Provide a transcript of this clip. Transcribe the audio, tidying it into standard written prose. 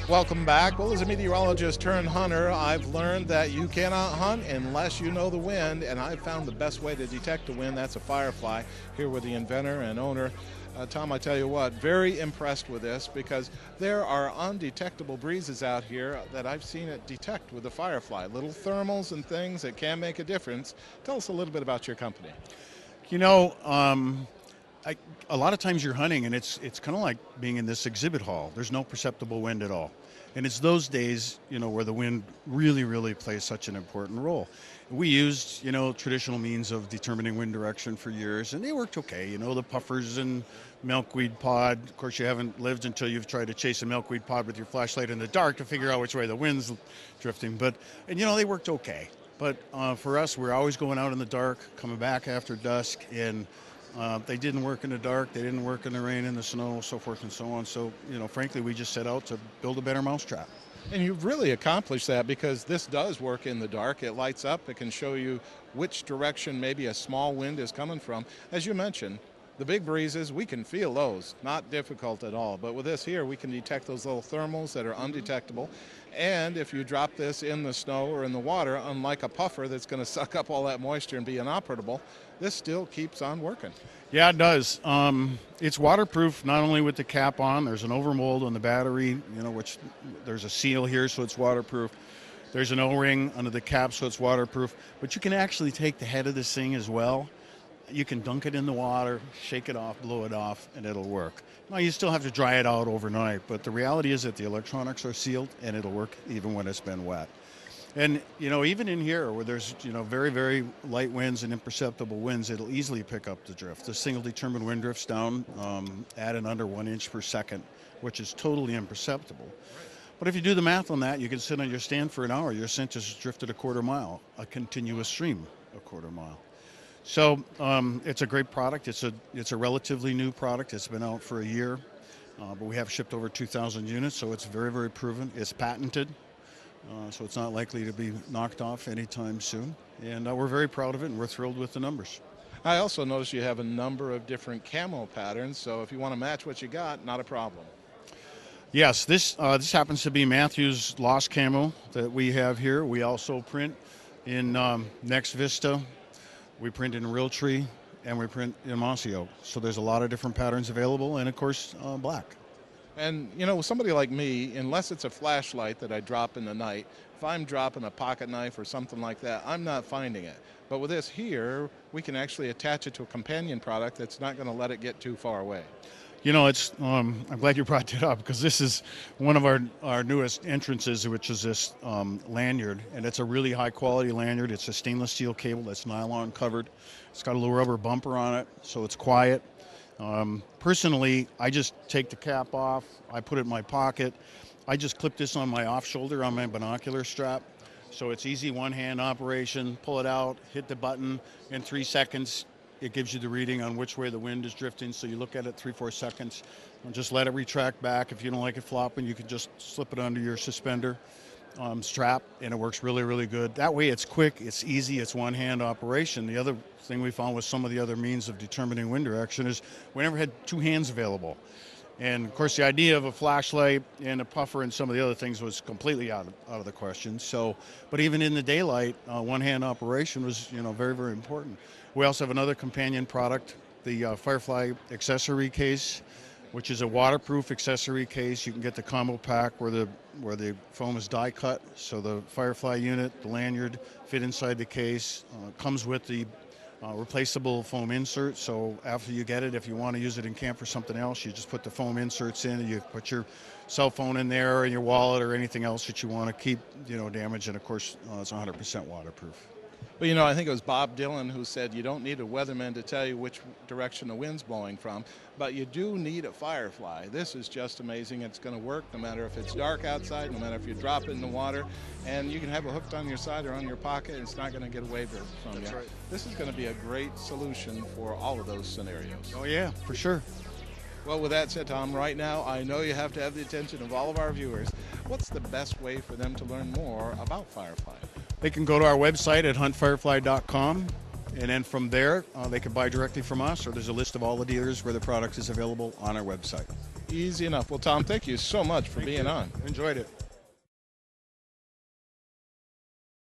Welcome back. Well, as a meteorologist turned hunter, I've learned that you cannot hunt unless you know the wind, and I've found the best way to detect the wind. That's a Firefly, here with the inventor and owner. Tom, I tell you what, very impressed with this because there are undetectable breezes out here that I've seen it detect with the Firefly. Little thermals and things that can make a difference. Tell us a little bit about your company. You know, a lot of times you're hunting and it's kind of like being in this exhibit hall. There's no perceptible wind at all. And it's those days, where the wind really plays such an important role. We used, traditional means of determining wind direction for years, and they worked okay. The puffers and milkweed pod. Of course, you haven't lived until you've tried to chase a milkweed pod with your flashlight in the dark to figure out which way the wind's drifting. And they worked okay. But for us, we're always going out in the dark, coming back after dusk, and they didn't work in the dark, they didn't work in the rain and the snow, so forth and so on. So, frankly, we just set out to build a better mousetrap. And you've really accomplished that because this does work in the dark. It lights up. It can show you which direction maybe a small wind is coming from. As you mentioned, the big breezes, we can feel those. Not difficult at all. But with this here, we can detect those little thermals that are undetectable. And if you drop this in the snow or in the water, unlike a puffer that's going to suck up all that moisture and be inoperable, this still keeps on working. Yeah, it does. It's waterproof, not only with the cap on. There's an overmold on the battery, which there's a seal here, so it's waterproof. There's an O-ring under the cap, so it's waterproof. But you can actually take the head of this thing as well. You can dunk it in the water, shake it off, blow it off, and it'll work. Now, you still have to dry it out overnight, but the reality is that the electronics are sealed, and it'll work even when it's been wet. And, even in here where there's, very light winds and imperceptible winds, it'll easily pick up the drift. This thing will determine wind drifts down at and under 1 inch per second, which is totally imperceptible. But if you do the math on that, you can sit on your stand for an hour. Your scent has drifted a quarter mile, a continuous stream a quarter mile. So it's a great product. It's a relatively new product. It's been out for a year, but we have shipped over 2,000 units, so it's very proven. It's patented. So it's not likely to be knocked off anytime soon. And we're very proud of it, and we're thrilled with the numbers. I also noticed you have a number of different camo patterns, so if you want to match what you got, not a problem. Yes, this happens to be Matthew's Lost Camo that we have here. We also print in Next Vista, we print in Realtree, and we print in Mossy Oak. So there's a lot of different patterns available, and of course, black. And, somebody like me, unless it's a flashlight that I drop in the night, if I'm dropping a pocket knife or something like that, I'm not finding it. But with this here, we can actually attach it to a companion product that's not going to let it get too far away. I'm glad you brought that up because this is one of our newest entrances, which is this lanyard. And it's a really high quality lanyard. It's a stainless steel cable that's nylon covered. It's got a little rubber bumper on it, so it's quiet. Personally, I just take the cap off, I put it in my pocket, I just clip this on my off shoulder on my binocular strap, so it's easy one-hand operation. Pull it out, hit the button, in 3 seconds it gives you the reading on which way the wind is drifting, so you look at it 3-4 seconds and just let it retract back. If you don't like it flopping, you can just slip it under your suspender strap, and it works really good. That way it's quick, it's easy, it's one-hand operation. The other thing we found with some of the other means of determining wind direction is we never had 2 hands available. And of course the idea of a flashlight and a puffer and some of the other things was completely out of the question. So, but even in the daylight, one-hand operation was very important. We also have another companion product, the Firefly accessory case, which is a waterproof accessory case. You can get the combo pack where the foam is die cut. So the Firefly unit, the lanyard fit inside the case, comes with the replaceable foam insert. So after you get it, if you want to use it in camp for something else, you just put the foam inserts in and you put your cell phone in there and your wallet or anything else that you want to keep, damaged. And of course, it's 100% waterproof. But I think it was Bob Dylan who said you don't need a weatherman to tell you which direction the wind's blowing from, but you do need a Firefly. This is just amazing. It's going to work no matter if it's dark outside, no matter if you drop it in the water, and you can have it hooked on your side or on your pocket. It's not going to get away from you. That's right. This is going to be a great solution for all of those scenarios. Oh yeah, for sure. Well, with that said, Tom, right now I know you have to have the attention of all of our viewers. What's the best way for them to learn more about Firefly? They can go to our website at huntfirefly.com, and then from there they can buy directly from us, or there's a list of all the dealers where the product is available on our website. Easy enough. Well, Tom, thank you so much for being on. Enjoyed it.